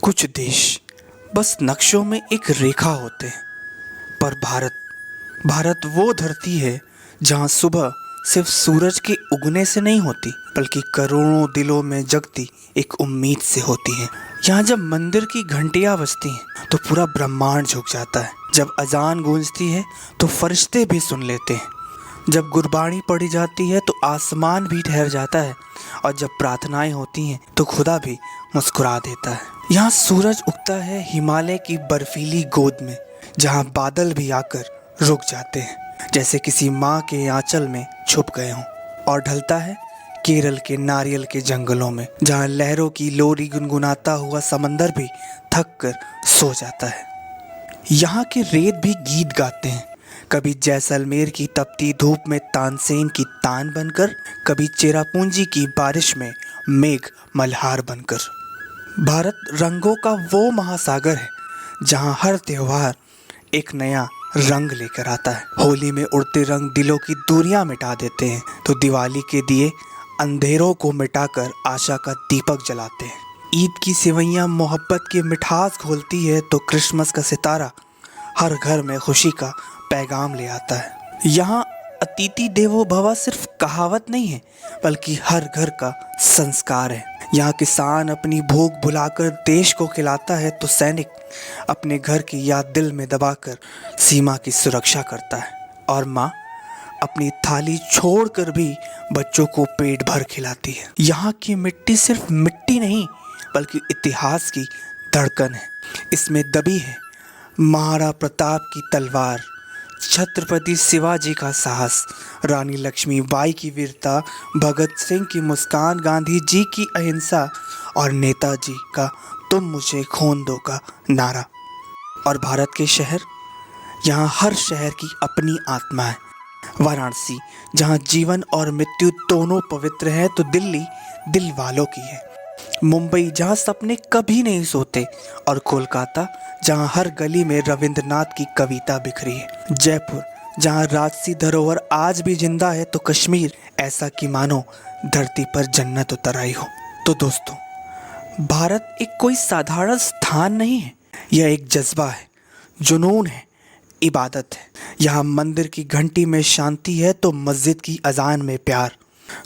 कुछ देश बस नक्शों में एक रेखा होते हैं, पर भारत वो धरती है जहाँ सुबह सिर्फ सूरज के उगने से नहीं होती, बल्कि करोड़ों दिलों में जगती एक उम्मीद से होती है। यहाँ जब मंदिर की घंटियाँ बजती हैं तो पूरा ब्रह्मांड झुक जाता है। जब अजान गूंजती है तो फरिश्ते भी सुन लेते हैं। जब गुरबानी पढ़ी जाती है तो आसमान भी ठहर जाता है, और जब प्रार्थनाएं होती हैं तो खुदा भी मुस्कुरा देता है। यहाँ सूरज उगता है हिमालय की बर्फीली गोद में, जहाँ बादल भी आकर रुक जाते हैं, जैसे किसी माँ के आंचल में छुप गए हों। और ढलता है केरल के नारियल के जंगलों में, जहाँ लहरों की लोरी गुनगुनाता हुआ समंदर भी थक कर सो जाता है। यहाँ के रेत भी गीत गाते हैं, कभी जैसलमेर की तपती धूप में तानसेन की तान बनकर, कभी चेरापूंजी की बारिश में मेघ मल्हार बनकर। भारत रंगों का वो महासागर है जहाँ हर त्योहार एक नया रंग लेकर आता है। होली में उड़ते रंग दिलों की दूरियां मिटा देते हैं, तो दिवाली के दिए अंधेरों को मिटाकर आशा का दीपक जलाते हैं। ईद की सेवइयां मोहब्बत की मिठास घोलती है, तो क्रिसमस का सितारा हर घर में खुशी का पैगाम ले आता है। यहाँ अतिथि देवो भव सिर्फ कहावत नहीं है, बल्कि हर घर का संस्कार है। यहाँ किसान अपनी भूख भुलाकर देश को खिलाता है, तो सैनिक अपने घर की याद दिल में दबाकर सीमा की सुरक्षा करता है। और माँ अपनी थाली छोड़कर भी बच्चों को पेट भर खिलाती है। यहाँ की मिट्टी सिर्फ मिट्टी नहीं, बल्कि इतिहास की धड़कन है। इसमें दबी है महाराणा प्रताप की तलवार, छत्रपति शिवाजी का साहस, रानी लक्ष्मीबाई की वीरता, भगत सिंह की मुस्कान, गांधी जी की अहिंसा और नेताजी का तुम मुझे खून दो का नारा। और भारत के शहर, यहाँ हर शहर की अपनी आत्मा है। वाराणसी जहाँ जीवन और मृत्यु दोनों पवित्र है, तो दिल्ली दिल वालों की है। मुंबई जहाँ सपने कभी नहीं सोते, और कोलकाता जहाँ हर गली में रविंद्रनाथ की कविता बिखरी है। जयपुर जहाँ राजसी धरोहर आज भी जिंदा है, तो कश्मीर ऐसा कि मानो धरती पर जन्नत उतर आई हो। तो दोस्तों, भारत एक कोई साधारण स्थान नहीं है, यह एक जज्बा है, जुनून है, इबादत है। यहाँ मंदिर की घंटी में शांति है, तो मस्जिद की अजान में प्यार।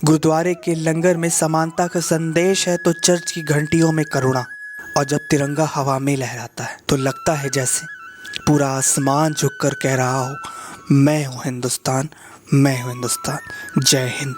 गुरुद्वारे के लंगर में समानता का संदेश है, तो चर्च की घंटियों में करुणा। और जब तिरंगा हवा में लहराता है तो लगता है जैसे पूरा आसमान झुककर कह रहा हो, मैं हूँ हिंदुस्तान, मैं हूँ हिंदुस्तान। जय हिंद।